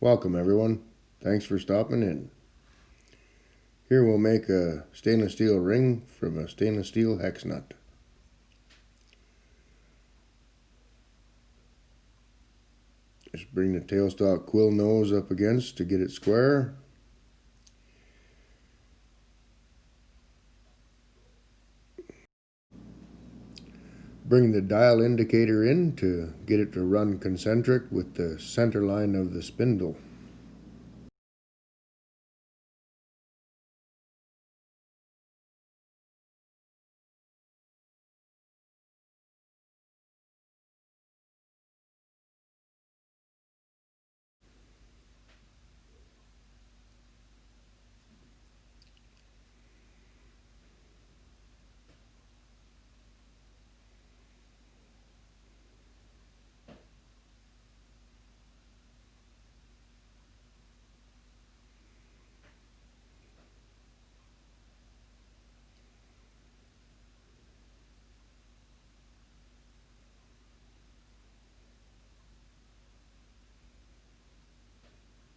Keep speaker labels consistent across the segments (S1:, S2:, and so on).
S1: Welcome everyone. Thanks for stopping in. Here we'll make a stainless steel ring from a stainless steel hex nut. Just bring the tailstock quill nose up against to get it square. Bring the dial indicator in to get it to run concentric with the center line of the spindle.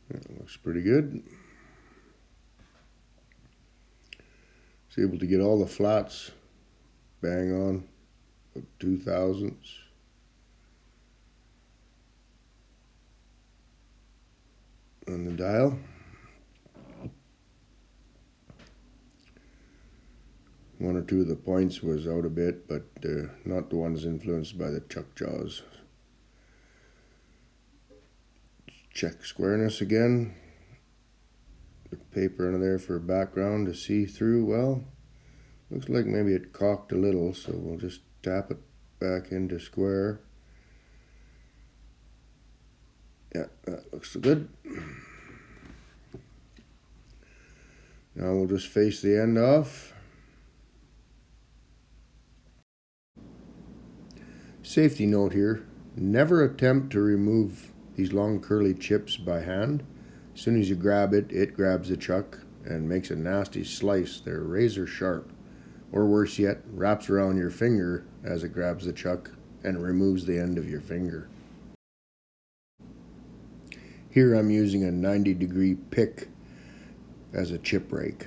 S1: That looks pretty good. It's able to get all the flats bang on, 2/1000 on the dial. One or two of the points was out a bit, but not the ones influenced by the chuck jaws. Check squareness again. The paper under there for background to see through well. Looks like maybe it cocked a little, so we'll just tap it back into square. Yeah, that looks good. Now we'll just face the end off. Safety note here, never attempt to remove these long curly chips by hand. As soon as you grab it, it grabs the chuck and makes a nasty slice. They're razor sharp. Or worse yet, wraps around your finger as it grabs the chuck and removes the end of your finger. Here I'm using a 90-degree pick as a chip rake.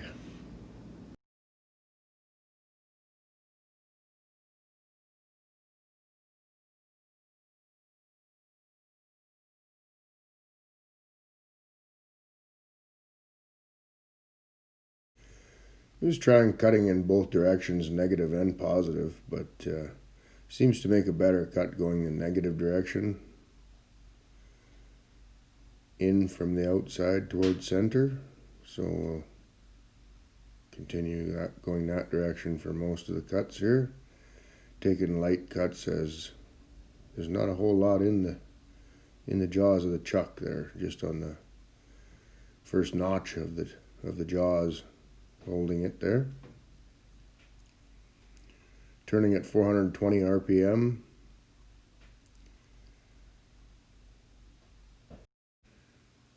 S1: Just trying cutting in both directions, negative and positive, but seems to make a better cut going the negative direction. In from the outside towards center. So we'll continue that, going that direction for most of the cuts here. Taking light cuts as there's not a whole lot in the jaws of the chuck there, just on the first notch of the jaws, holding it there. Turning at 420 RPM.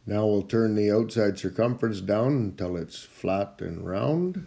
S1: Now we'll turn the outside circumference down until it's flat and round.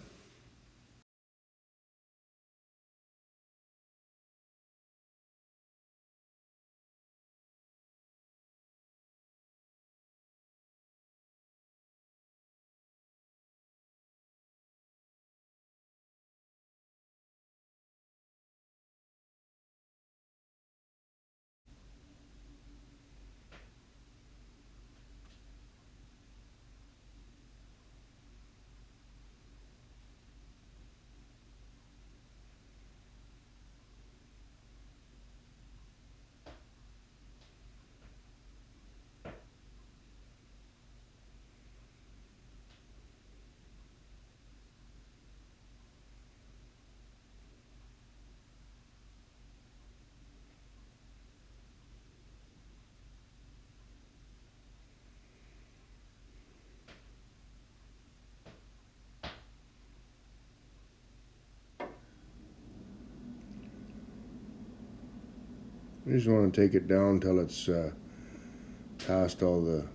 S1: You just want to take it down until it's past all the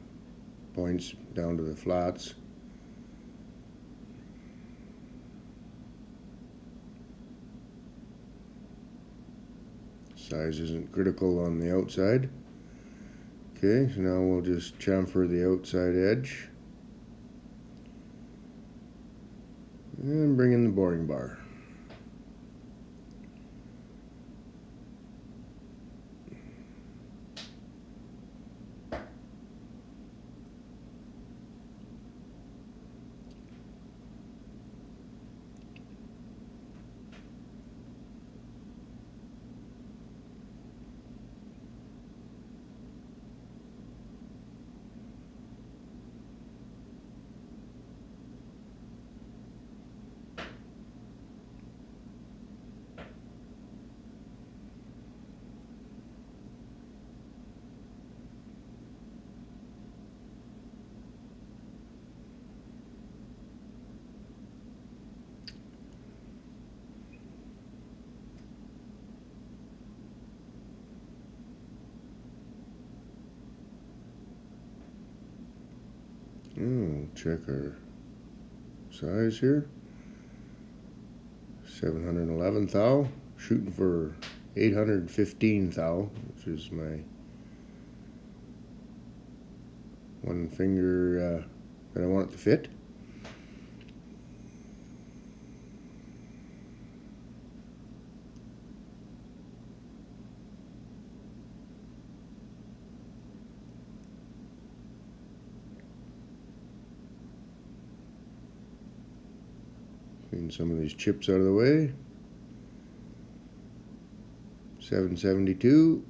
S1: points down to the flats. Size isn't critical on the outside. Okay, so now we'll just chamfer the outside edge and bring in the boring bar. Check our size here. 711 thou. Shooting for 815 thou, which is my one finger that I want it to fit. Clean some of these chips out of the way. 772.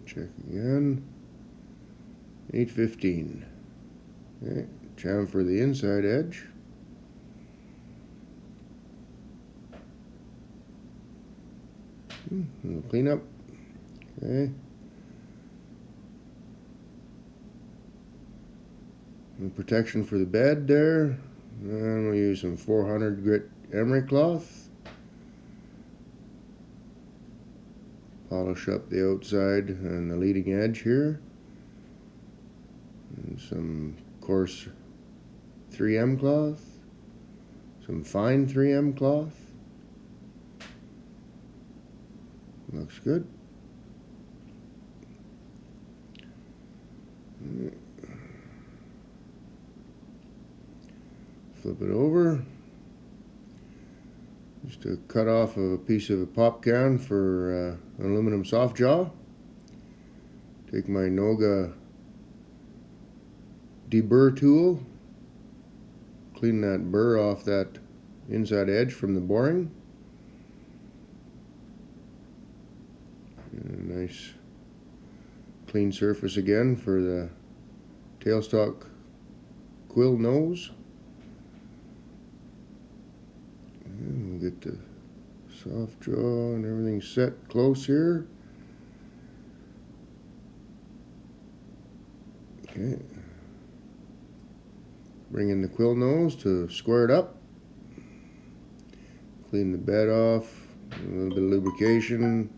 S1: Check again. 815. Okay, chamfer the inside edge. Clean up. Okay. And protection for the bed there. And we'll use some 400 grit emery cloth. Polish up the outside and the leading edge here. And some coarse 3M cloth. Some fine 3M cloth. Looks good. Flip it over. Just to cut off a piece of a pop can for an aluminum soft jaw. Take my Noga deburr tool. Clean that burr off that inside edge from the boring. And a nice clean surface again for the tailstock quill nose. And we'll get the soft jaw and everything set close here. Okay. Bring in the quill nose to square it up. Clean the bed off. A little bit of lubrication.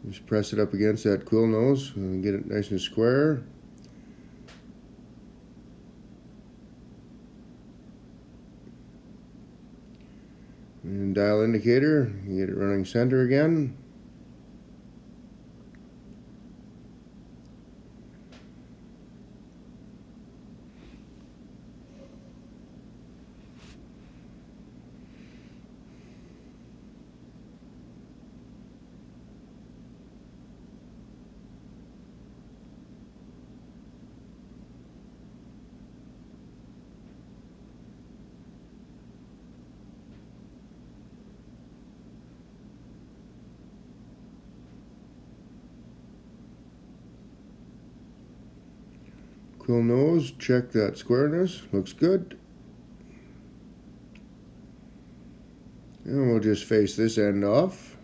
S1: Just press it up against that quill nose and get it nice and square. And dial indicator, get it running center again. Vertical nose, check that squareness, looks good. And we'll just face this end off.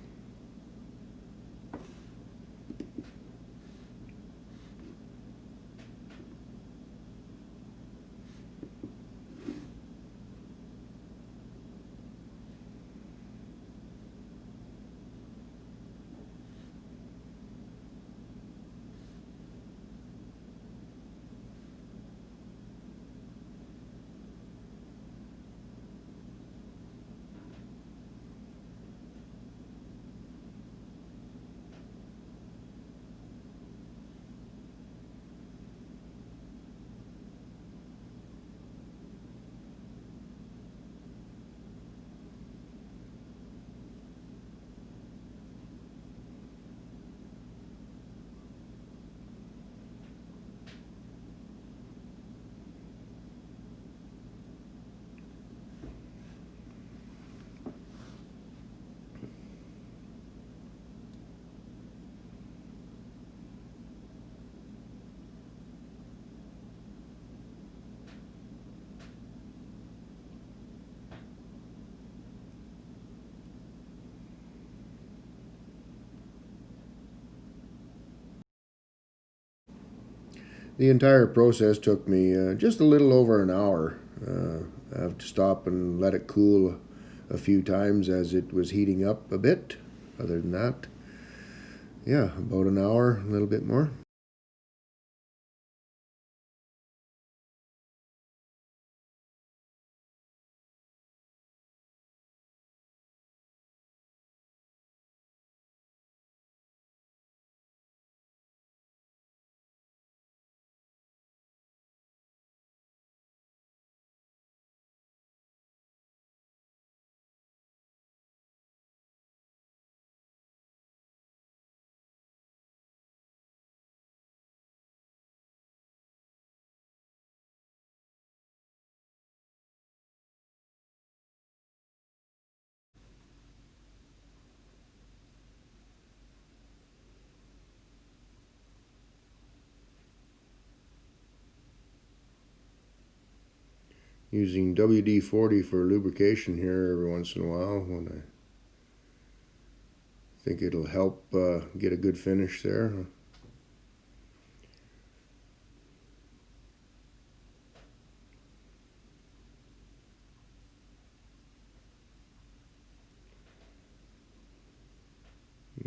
S1: The entire process took me just a little over an hour. I have to stop and let it cool a few times as it was heating up a bit. Other than that, yeah, about an hour, a little bit more. Using WD-40 for lubrication here every once in a while when I think it'll help get a good finish there.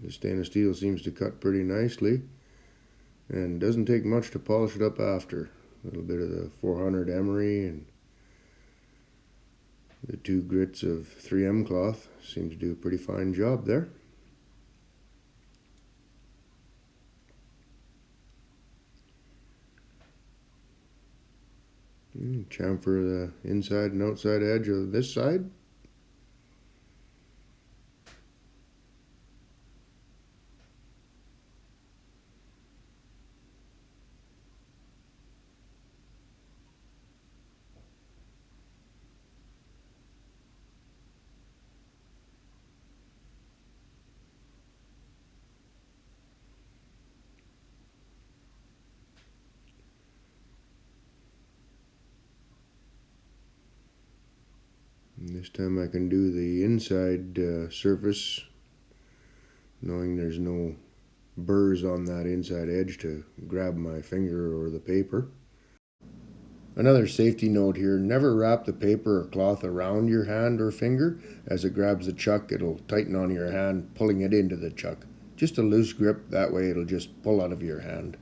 S1: The stainless steel seems to cut pretty nicely and doesn't take much to polish it up after. A little bit of the 400 emery and the 2 grits of 3M cloth seem to do a pretty fine job there. Chamfer the inside and outside edge of this side. And this time I can do the inside surface, knowing there's no burrs on that inside edge to grab my finger or the paper. Another safety note here, never wrap the paper or cloth around your hand or finger. As it grabs the chuck, it'll tighten on your hand, pulling it into the chuck. Just a loose grip, that way it'll just pull out of your hand.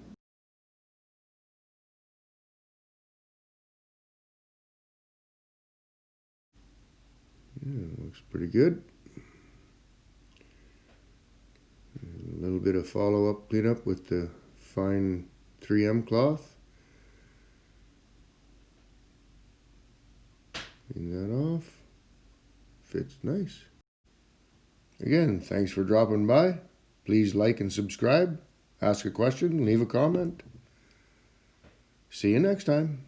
S1: Yeah, looks pretty good. A little bit of follow-up cleanup with the fine 3M cloth. Clean that off. Fits nice. Again, thanks for dropping by. Please like and subscribe. Ask a question, leave a comment. See you next time.